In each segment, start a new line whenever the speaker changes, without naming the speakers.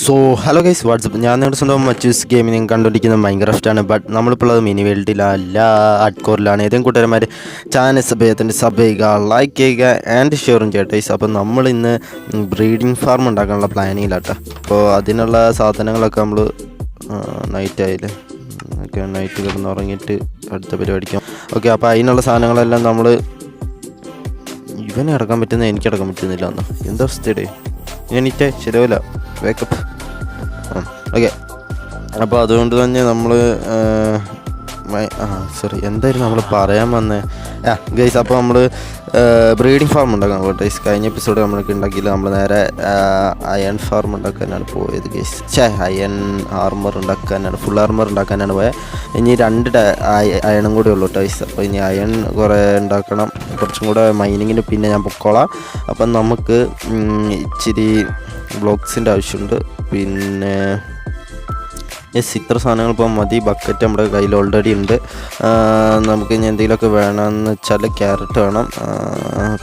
So hello guys WhatsApp, ഞാൻ നിങ്ങളുടെ സ്വന്തം മച്ചൂസ് ഗെയിമിംഗ് കണ്ടുപിടിക്കുന്നത് മൈൻക്രാഫ്റ്റാണ്. ബട്ട് നമ്മളിപ്പോൾ ഉള്ളത് മിനി വേൾഡിലല്ല, അഡ്കോറിലാണ്. ഏതെങ്കിലും കൂട്ടുകാരന്മാർ ചാനൽ സബ് ചെയ്യുക, ലൈക്ക് ചെയ്യുക ആൻഡ് ഷെയറും ചെയ്യട്ടെ ഗൈസ്. അപ്പോൾ നമ്മൾ ഇന്ന് ബ്രീഡിംഗ് ഫാർം ഉണ്ടാക്കാനുള്ള പ്ലാനിങ്ങിലാട്ടോ. അപ്പോൾ അതിനുള്ള സാധനങ്ങളൊക്കെ നമ്മൾ നൈറ്റ് ആയില്ലേ, ഓക്കെ, നൈറ്റ് കിടന്ന് ഉറങ്ങിയിട്ട് അടുത്ത പരിപാടിക്കാം. ഓക്കെ, അപ്പോൾ അതിനുള്ള സാധനങ്ങളെല്ലാം നമ്മൾ ഇവനെ അടക്കാൻ പറ്റുന്ന എനിക്ക് അടക്കാൻ പറ്റുന്നില്ല എന്നോ, എന്താ അവസ്ഥയുടെ എനിറ്റേ ശരിയാവില്ല വേക്കപ്പ്. ഓക്കെ, അപ്പോൾ അതുകൊണ്ട് തന്നെ നമ്മൾ എന്തായാലും നമ്മൾ പറയാൻ വന്നേ ഗൈസ്. അപ്പോൾ നമ്മൾ ബ്രീഡിംഗ് ഫാം ഉണ്ടാക്കാൻ പോട്ടെ ഗൈസ്. കഴിഞ്ഞ എപ്പിസോഡ് നമ്മൾക്ക് ഉണ്ടാക്കിയില്ല, നമ്മൾ നേരെ അയൺ ഫാം ഉണ്ടാക്കാനാണ് പോയത് ഗൈസ്. അയൺ ആർമർ ഉണ്ടാക്കാനാണ്, ഫുൾ ആർമർ ഉണ്ടാക്കാനാണ് പോയത്. ഇനി 2 അയണും കൂടി ഉള്ളൂ ഗൈസ്. അപ്പോൾ ഇനി അയൺ കുറേ ഉണ്ടാക്കണം, കുറച്ചും കൂടെ മൈനിങ്ങിന് പിന്നെ ഞാൻ പൊക്കോളാം. അപ്പം നമുക്ക് ഇച്ചിരി ബ്ലോക്സിൻ്റെ ആവശ്യമുണ്ട്. പിന്നെ ഇത്ര സാധനങ്ങൾ ഇപ്പോൾ മതി. ബക്കറ്റ് നമ്മുടെ കയ്യിൽ ഓൾറെഡി ഉണ്ട്. നമുക്ക് ഇനി എന്തെങ്കിലുമൊക്കെ വേണമെന്ന് വെച്ചാൽ ക്യാരറ്റ് വേണം.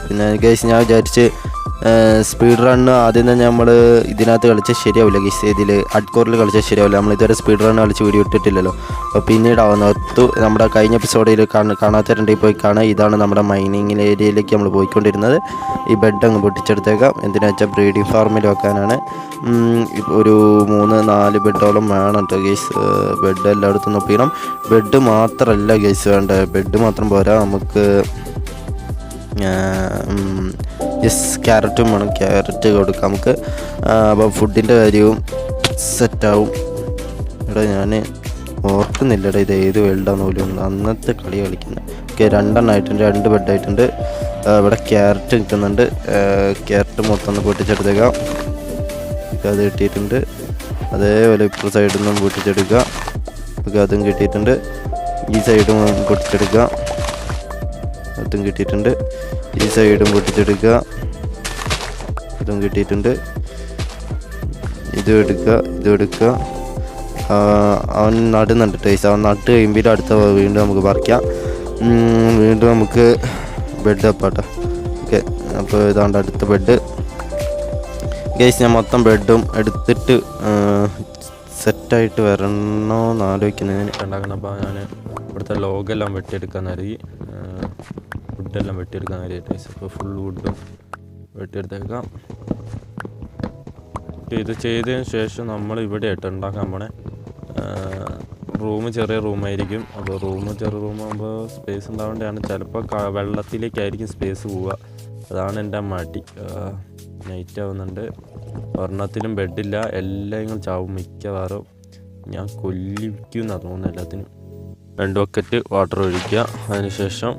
പിന്നെ ഗൈസ് ഞാൻ വിചാരിച്ച് സ്പീഡ് റണ്ണ് ആദ്യം തന്നെ നമ്മൾ ഇതിനകത്ത് കളിച്ചാൽ ശരിയാവില്ല ഗൈസ്, ഇതിൽ അഡ്കോറിൽ കളിച്ചാൽ ശരിയാവില്ല. നമ്മൾ ഇതുവരെ സ്പീഡ് റണ്ണ് കളിച്ച് വീഡിയോ ഇട്ടിട്ടില്ലല്ലോ. അപ്പോൾ പിന്നീട് നമ്മുടെ കഴിഞ്ഞ എപ്പിസോഡിൽ കാണാത്തവരുണ്ടെങ്കിൽ പോയി കാണാം. ഇതാണ് നമ്മുടെ മൈനിങ് ഏരിയയിലേക്ക് നമ്മൾ പോയിക്കൊണ്ടിരുന്നത്. ഈ ബെഡ് അങ്ങ് പൊട്ടിച്ചെടുത്തേക്കാം. എന്തിനാ വെച്ചാൽ ബ്രീഡിംഗ് ഫാർമിൽ വെക്കാനാണ്. ഒരു 3-4 ബെഡോളം വേണം കേട്ടോ ഗൈസ്. ബെഡ് എല്ലായിടത്തും നോക്കണം. ബെഡ് മാത്രമല്ല ഗൈസ് വേണ്ടത്, ബെഡ് മാത്രം പോരാ, നമുക്ക് ക്യാരറ്റും വേണം. ക്യാരറ്റ് കൊടുക്കാം നമുക്ക്. അപ്പോൾ ഫുഡിൻ്റെ കാര്യവും സെറ്റാവും. ഇവിടെ ഞാൻ ഓർക്കുന്നില്ലടാ ഇത് ഏത് വേൾഡാന്ന് പോലും, അന്നത്തെ കളി കളിക്കുന്നത്. ഓക്കെ, 2 ആയിട്ടുണ്ട്, 2 ബെഡായിട്ടുണ്ട്. ഇവിടെ ക്യാരറ്റ് നിൽക്കുന്നുണ്ട്. ക്യാരറ്റ് മൊത്തം ഒന്ന് പൊട്ടിച്ചെടുത്തേക്കാം. അത് കിട്ടിയിട്ടുണ്ട്. അതേപോലെ ഇപ്പോൾ സൈഡിൽ നിന്നും പൊട്ടിച്ചെടുക്കുക. ഓക്കെ, അതും കിട്ടിയിട്ടുണ്ട്. ഈ സൈഡും പൊട്ടിച്ചെടുക്കുക, അതും കിട്ടിയിട്ടുണ്ട്. ഈ സൈഡും പൊട്ടിച്ചെടുക്കുക, ഇതും കിട്ടിയിട്ടുണ്ട്. ഇതും എടുക്കുക. അവൻ നടുന്നുണ്ട് ടൈസ്. അവൻ നട്ട് കഴിയുമ്പോൾ അടുത്ത വീണ്ടും നമുക്ക് പറിക്കാം. വീണ്ടും നമുക്ക് ബെഡ് അപ്പാട്ടോ. ഓക്കെ, അപ്പോൾ ഇതാണ്ട് അടുത്ത ബെഡ് ഗൈസ്. ഞാൻ മൊത്തം ബെഡും എടുത്തിട്ട് സെറ്റായിട്ട് വരണമെന്ന് ആലോചിക്കുന്നത് ഉണ്ടാക്കണം. അപ്പോൾ ഞാൻ ഇവിടുത്തെ ലോഗെല്ലാം വെട്ടിയെടുക്കാൻ കരുതി, വുഡെല്ലാം വെട്ടിയെടുക്കാൻ കരുതി. അപ്പോൾ ഫുൾ വുഡും വെട്ടിയെടുത്തേക്കാം. ഇത് ചെയ്തതിന് ശേഷം നമ്മൾ ഇവിടെ ആയിട്ട് ഉണ്ടാക്കാൻ പോണേ. ചെറിയ റൂമായിരിക്കും. അപ്പോൾ ചെറിയ റൂമാകുമ്പോൾ സ്പേസ് ഉണ്ടാവേണ്ടതാണ്. ചിലപ്പോൾ വെള്ളത്തിലേക്കായിരിക്കും സ്പേസ് പോവുക. അതാണ് എൻ്റെ മടി. നൈറ്റ് ആവുന്നുണ്ട്. ഒരെണ്ണത്തിലും ബെഡില്ല, എല്ലാം ചാവും മിക്കവാറും. ഞാൻ കൊല്ലിക്കുമെന്നാണ് തോന്നുന്നത് എല്ലാത്തിനും. 2 ബക്കറ്റ് വാട്ടർ ഒഴിക്കുക. അതിനുശേഷം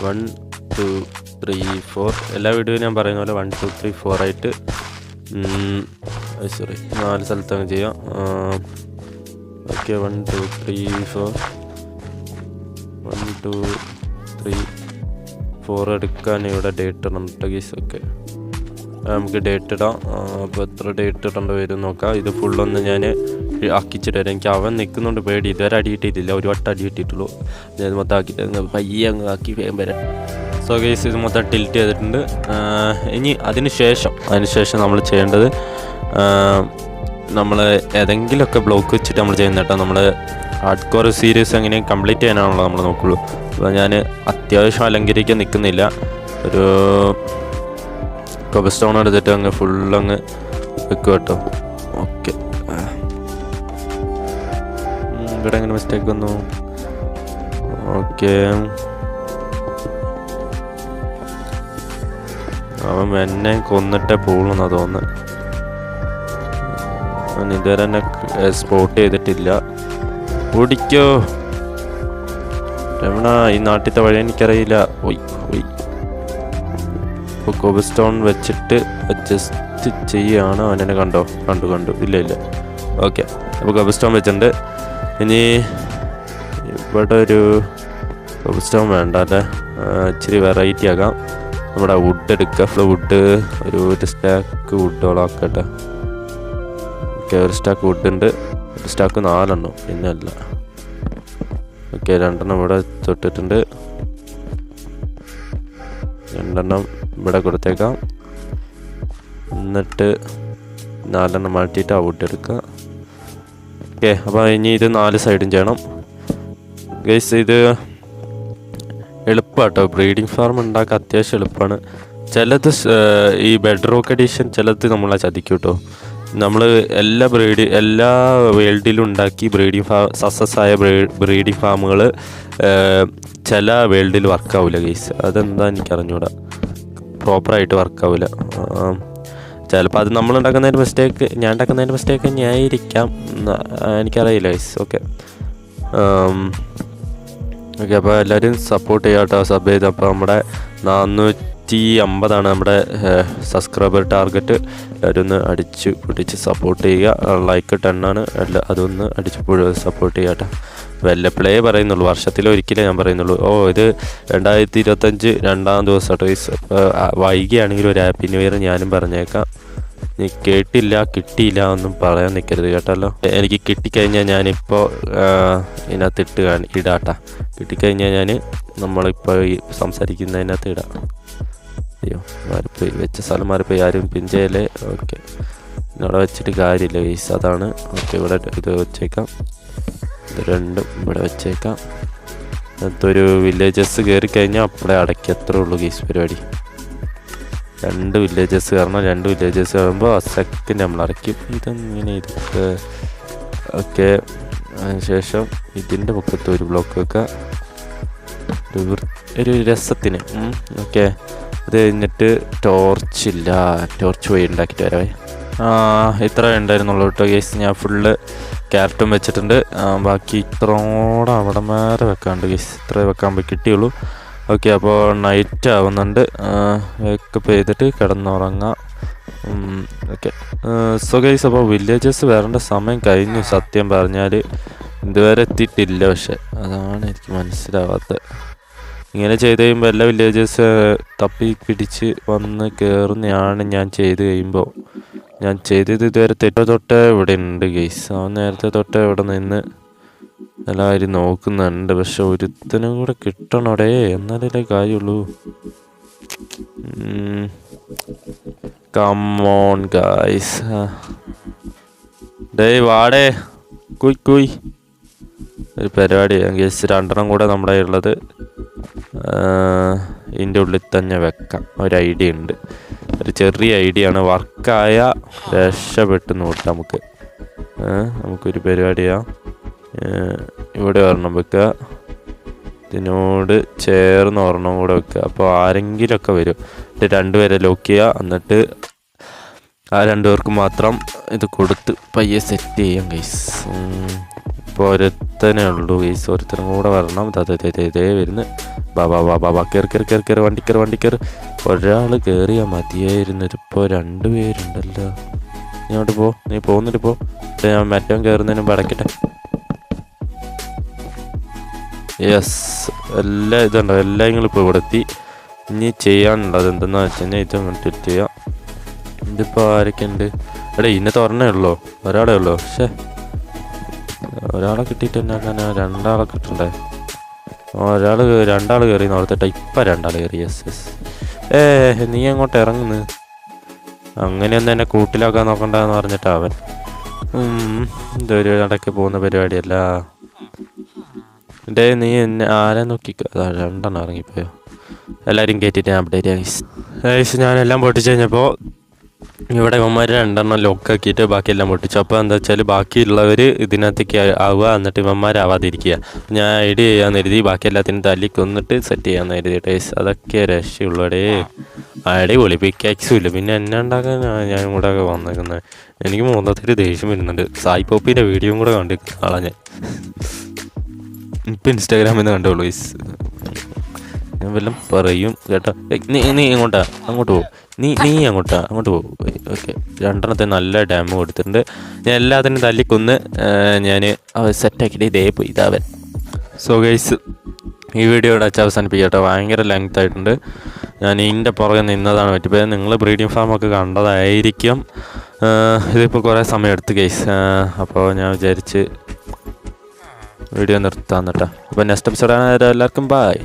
1 2 3 4 എല്ലാ വീഡിയോയും ഞാൻ പറയുന്ന പോലെ 1 2 3 4 ആയിട്ട് 4 സ്ഥലത്തങ്ങ് ചെയ്യാം. ഓക്കെ, 1 2 3 4 1 2 3 4 എടുക്കാൻ ഇവിടെ ഡേറ്റ് ഇടണം കേട്ടോ ഗീസ്. ഓക്കെ, നമുക്ക് ഡേറ്റ് ഇടാം. അപ്പോൾ എത്ര ഡേറ്റ് ഇടേണ്ട വരും നോക്കാം. ഇത് ഫുള്ളൊന്ന് ഞാൻ ആക്കിച്ചിട്ട് വരാം. എനിക്ക് അവൻ നിൽക്കുന്നുണ്ട് പേടി. ഇതുവരെ അടി കിട്ടിയിട്ടില്ല, ഒരു വട്ടം അടി കിട്ടിയിട്ടുള്ളൂ. ഞാൻ മൊത്തം ആക്കിയിട്ട് പയ്യെ അങ്ങ് ആക്കി വേഗം വരാം. സോ ഗൈസ്, ഇത് മൊത്തം ടിൽറ്റ് ചെയ്തിട്ടുണ്ട്. ഇനി അതിന് ശേഷം നമ്മൾ ചെയ്യേണ്ടത്, നമ്മൾ ഏതെങ്കിലുമൊക്കെ ബ്ലോക്ക് വെച്ചിട്ട് നമ്മൾ ചെയ്യുന്ന കേട്ടോ. നമ്മൾ ഹാർഡ്കോർ സീരീസ് എങ്ങനെയും കംപ്ലീറ്റ് ചെയ്യാനാണല്ലോ നമ്മൾ നോക്കുള്ളൂ. അപ്പോൾ ഞാൻ അത്യാവശ്യം അലങ്കരിക്കാൻ നിൽക്കുന്നില്ല. ഒരു കോബൽ സ്റ്റോൺ എടുത്തിട്ട് അങ്ങ് ഫുള്ളങ്ങ് വെക്കുക കേട്ടോ. ഓക്കെ, ഇവിടെ എങ്ങനെ മിസ്റ്റേക്ക് വന്നു? ഓക്കെ, അവൻ എന്നെ കൊന്നിട്ടേ പോകുമെന്നാണ് തോന്നുന്നത്. അവൻ ഇതുവരെ എന്നെ സ്പോട്ട് ചെയ്തിട്ടില്ല. ഓടിക്കോ രമണ, ഈ നാട്ടിലത്തെ വഴി എനിക്കറിയില്ല. ഇപ്പോൾ കോബൽ സ്റ്റോൺ വെച്ചിട്ട് അഡ്ജസ്റ്റ് ചെയ്യുകയാണ്. അവനെന്നെ കണ്ടു. ഇല്ല. ഓക്കെ, അപ്പോൾ കോബൽ സ്റ്റോൺ വെച്ചിട്ടുണ്ട്. ഇനി ഇവിടെ ഒരു കോബൽ സ്റ്റോൺ വേണ്ട അല്ലേ, ഇച്ചിരി വെറൈറ്റി ആക്കാം. നമ്മുടെ വുഡ് എടുക്കുക. വുഡ് ഒരു സ്റ്റാക്ക് വുഡോളാക്കട്ടെ. ഓക്കെ, ഒരു സ്റ്റാക്ക് വുഡ് ഉണ്ട്. ഒരു സ്റ്റാക്ക് 4 എണ്ണം, പിന്നെ അല്ല. ഓക്കെ, 2 എണ്ണം ഇവിടെ തൊട്ടിട്ടുണ്ട്. 2 എണ്ണം ഇവിടെ കൊടുത്തേക്കാം. എന്നിട്ട്
4 മാറ്റിയിട്ട് ഔട്ട് എടുക്കുക. ഓക്കെ, അപ്പോൾ ഇനി ഇത് 4 സൈഡും ചെയ്യണം ഗൈസ്. ഇത് എളുപ്പമാണ് കേട്ടോ, ബ്രീഡിംഗ് ഫാം ഉണ്ടാക്കാൻ അത്യാവശ്യം എളുപ്പമാണ്. ചിലത് ഈ ബെഡ് റോക്ക് എഡിഷൻ ചിലത് നമ്മളെ ചതിക്കും കേട്ടോ. നമ്മൾ എല്ലാ വേൾഡിലും ഉണ്ടാക്കി ബ്രീഡിംഗ് സക്സസ് ആയ ബ്രീഡിംഗ് ഫാമുകൾ ചില വേൾഡിൽ വർക്കാവില്ല ഗൈസ്. അതെന്താ എനിക്കറിഞ്ഞൂടാ, പ്രോപ്പറായിട്ട് വർക്കാവില്ല. ചിലപ്പോൾ അത് നമ്മൾ ഉണ്ടാക്കുന്നതിൻ്റെ മിസ്റ്റേക്ക്, ഞാൻ ഉണ്ടാക്കുന്നതിൻ്റെ മിസ്റ്റേക്ക് തന്നെയായിരിക്കാം, എനിക്കറിയില്ല ഗൈസ്. ഓക്കെ ഓക്കെ, അപ്പോൾ എല്ലാവരും സപ്പോർട്ട് ചെയ്യാം കേട്ടോ, സബ് ചെയ്ത്. അപ്പോൾ നമ്മുടെ 450 നമ്മുടെ സബ്സ്ക്രൈബർ ടാർഗറ്റ്. എല്ലാവരും ഒന്ന് അടിച്ച് പിടിച്ച് സപ്പോർട്ട് ചെയ്യുക. ലൈക്ക് 10 അതൊന്ന് അടിച്ച് സപ്പോർട്ട് ചെയ്യുക കേട്ടോ. വല്ലപ്പോഴേ പറയുന്നുള്ളൂ, വർഷത്തിലൊരിക്കലേ ഞാൻ പറയുന്നുള്ളൂ. ഇത് 2025 2-ാം ദിവസം കേട്ടോ ഗൈസ്. വൈകിയാണെങ്കിൽ ഒരു ഹാപ്പി ന്യൂ ഇയർ ഞാനും പറഞ്ഞേക്കാം. നീ കേട്ടില്ല കിട്ടിയില്ല ഒന്നും പറയാൻ നിൽക്കരുത് കേട്ടല്ലോ. എനിക്ക് കിട്ടിക്കഴിഞ്ഞാൽ ഞാനിപ്പോൾ ഇതിനകത്ത് ഇടാട്ടാ. കിട്ടിക്കഴിഞ്ഞാൽ നമ്മളിപ്പോൾ ഈ സംസാരിക്കുന്നതിനകത്ത് ഇടാം. അയ്യോ മാറിപ്പോയി, വെച്ച സ്ഥലം മാറിപ്പോയി, ആരും പിഞ്ചയല്ലേ. ഓക്കെ, ഇവിടെ വെച്ചിട്ട് കാര്യമില്ല ഗൈസ്, അതാണ്. ഓക്കെ, ഇവിടെ ഇത് വെച്ചേക്കാം, ഇത് രണ്ടും ഇവിടെ വെച്ചേക്കാം. അടുത്തൊരു വില്ലേജസ് കയറി കഴിഞ്ഞാൽ അപ്പോഴേ അടയ്ക്കത്രേ ഉള്ളൂ ഗൈസ് പരിപാടി. 2 വില്ലേജസ് കയറണം. 2 വില്ലേജസ് കയറുമ്പോൾ സെക്കൻഡ് നമ്മൾ അടയ്ക്കും. ഇതെങ്ങനെ ഇതൊക്കെ. ഓക്കെ, അതിനുശേഷം ഇതിൻ്റെ മുഖത്ത് ഒരു ബ്ലോക്ക് വെക്കുക, ഒരു രസത്തിന്. ഓക്കെ, അത് കഴിഞ്ഞിട്ട് ടോർച്ച് പോയി ഉണ്ടാക്കിയിട്ട് വരാവേ. ഇത്ര ഉണ്ടായിരുന്നുള്ളൂ കേട്ടോ ഗൈസ്. ഞാൻ ഫുള്ള് ക്യാരറ്റും വെച്ചിട്ടുണ്ട്. ബാക്കി ഇത്രയോടെ അവിടെ മേലെ വെക്കാണ്ട് ഗൈസ്, ഇത്ര വെക്കാൻ കിട്ടിയുള്ളൂ. ഓക്കെ, അപ്പോൾ നൈറ്റ് ആവുന്നുണ്ട്. വേക്കപ്പ് ചെയ്തിട്ട് കിടന്നുറങ്ങാം. ഓക്കെ, സോ ഗൈസ്, അപ്പോൾ വില്ലേജസ് വരേണ്ട സമയം കഴിഞ്ഞു. സത്യം പറഞ്ഞാൽ ഇതുവരെ എത്തിയിട്ടില്ല, പക്ഷെ അതാണ് എനിക്ക് മനസ്സിലാവാത്തത്. ഇങ്ങനെ ചെയ്ത് കഴിയുമ്പോൾ എല്ലാ വില്ലേജസ് തപ്പി പിടിച്ച് വന്ന് കയറുന്നതാണ് ഞാൻ ചെയ്ത് കഴിയുമ്പോൾ. ഞാൻ ചെയ്തത് ഇതുവരെ തൊട്ടേ ഇവിടെ ഉണ്ട് ഗൈസ്. നേരത്തെ തൊട്ടേ ഇവിടെ നിന്ന് എല്ലാവരും നോക്കുന്നുണ്ട്, പക്ഷെ ഒരുത്തനും കൂടെ കിട്ടണോടേ, എന്നാലേ കാര്യമുള്ളൂ. കമ്മോൺ ഗൈസ്, ഡേ വാടേ കുയ് ഒരു പരിപാടിയാണ് ഗൈസ്. 2 കൂടെ നമ്മുടെ ഉള്ളത് ഇതിൻ്റെ ഉള്ളിൽ തന്നെ വെക്കാം. ഒരു ഐഡിയ ഉണ്ട്, ഒരു ചെറിയ ഐഡിയ ആണ്. വർക്കായ രക്ഷപ്പെട്ടു നോക്കാം. നമുക്കൊരു പരിപാടിയാണ്. ഇവിടെ ഒരെണ്ണം വെക്കുക, ഇതിനോട് ചേർന്ന് ഒരെണ്ണം കൂടെ വെക്കുക. അപ്പോൾ ആരെങ്കിലുമൊക്കെ വരും. 2 പേരെ ലോക്ക് ചെയ്യുക, എന്നിട്ട് ആ 2 പേർക്ക് മാത്രം ഇത് കൊടുത്ത് പയ്യെ സെറ്റ് ചെയ്യാം ഗൈസ്. ഇപ്പോൾ ഒരുത്തനേ ഉള്ളൂ ഗൈസ്, ഒരുത്തനും കൂടെ വരണം. ഇതേ വരുന്നു. ബാബാ കയറി വണ്ടിക്കറി. ഒരാൾ കയറിയാൽ മതിയായിരുന്നു. ഇപ്പോൾ 2 പേരുണ്ടല്ലോ. നീ അങ്ങോട്ട് പോ, നീ പോകുന്നിട്ട് പോ. ഞാൻ മറ്റവൻ കയറുന്നതിന് മുമ്പ് അടയ്ക്കട്ടെ. യെസ്, എല്ലാ ഇതുണ്ടോ, എല്ലാം നിങ്ങളിപ്പോൾ ഇവിടെ എത്തി. ഇനി ചെയ്യാനുള്ളത് എന്തെന്ന് വെച്ച് കഴിഞ്ഞാൽ ഇത് കണ്ടിട്ട് ചെയ്യാം. ഇതിപ്പോൾ ആരൊക്കെ ഉണ്ട്? ഇന്നത്തെ ഒരെണ്ണേ ഉള്ളൂ, ഒരാളേ ഉള്ളൂ. പക്ഷേ ഒരാളെ കിട്ടിയിട്ട് എന്നാക്കാൻ 2 ആളെ കിട്ടണ്ടേ? 2 ആൾ കയറി ഓർത്തിട്ട് ഇപ്പം 2 ആൾ കയറി. യെസ്. നീ അങ്ങോട്ട് ഇറങ്ങുന്നു, അങ്ങനെയൊന്നും എന്നെ കൂട്ടിലാക്കാൻ നോക്കണ്ടെന്ന് പറഞ്ഞിട്ട് അവൻ. ഇതൊരു ഇടയ്ക്ക് പോകുന്ന പരിപാടിയല്ല. നീ എന്നെ ആരെ നോക്കിക്കോ. 2 ഇറങ്ങിപ്പോയോ? എല്ലാവരും കയറ്റിയിട്ട് ഞാൻ അപ്ഡേറ്റ് ചെയ്യാം. ഞാനെല്ലാം പൊട്ടിച്ച് കഴിഞ്ഞപ്പോൾ ഇവിടെ ഇവന്മാർ 2 ലോക്കാക്കിയിട്ട് ബാക്കിയെല്ലാം പൊട്ടിച്ചു. അപ്പോൾ എന്താ വെച്ചാൽ ബാക്കിയുള്ളവർ ഇതിനകത്തേക്ക് ആവുക, എന്നിട്ട് ഇവന്മാരാവാതിരിക്കുക. ഞാൻ ഐഡിയ ചെയ്യാമെന്ന് കരുതി, ബാക്കി എല്ലാത്തിനും തല്ലി കൊന്നിട്ട് സെറ്റ് ചെയ്യാമെന്ന് കരുതി ടേസ്. അതൊക്കെ രക്ഷയുള്ളടേ. അടിപൊളി, പിക്കാക്സും ഇല്ല. പിന്നെ എന്നെ ഉണ്ടാക്കാൻ ഞാൻ കൂടെ ഒക്കെ വന്നേക്കുന്നത്. എനിക്ക് മൊത്തത്തിൽ ദേഷ്യം വരുന്നുണ്ട്. സായി പോപ്പിൻ്റെ വീഡിയോയും കൂടെ കണ്ടിരിക്കുന്ന ആളാണ് ഞാൻ. ഇപ്പം ഇൻസ്റ്റാഗ്രാമിൽ നിന്ന് കണ്ടുള്ളൂ ഗൈസ്. ഞാൻ വല്ലതും പറയും കേട്ടോ. നീ എങ്ങോട്ടാ? അങ്ങോട്ട് പോകും. നീ അങ്ങോട്ട് പോകും. ഓക്കെ, 2 നല്ല ഡാമ് കൊടുത്തിട്ടുണ്ട്. ഞാൻ എല്ലാത്തിനും തല്ലിക്കൊന്ന് ഞാൻ സെറ്റാക്കിയിട്ട് ഇതേ പോയി ഇതാവൻ. സോ ഗൈസ്, ഈ വീഡിയോ ഇവിടെ വെച്ച് അവസാനിപ്പിക്കാം കേട്ടോ. ഭയങ്കര ലെങ്ത് ആയിട്ടുണ്ട്. ഞാൻ ഇതിൻ്റെ പുറകെ നിന്നതാണ് പറ്റിപ്പോയത്. നിങ്ങൾ ബ്രീഡിംഗ് ഫാമൊക്കെ കണ്ടതായിരിക്കും. ഇതിപ്പോൾ കുറേ സമയം എടുത്ത് ഗൈസ്. അപ്പോൾ ഞാൻ വിചാരിച്ച് വീഡിയോ നിർത്താമെന്ന് കേട്ടോ. അപ്പോൾ നെക്സ്റ്റ് എപ്പിസോഡാണ്. എല്ലാവർക്കും ബൈ.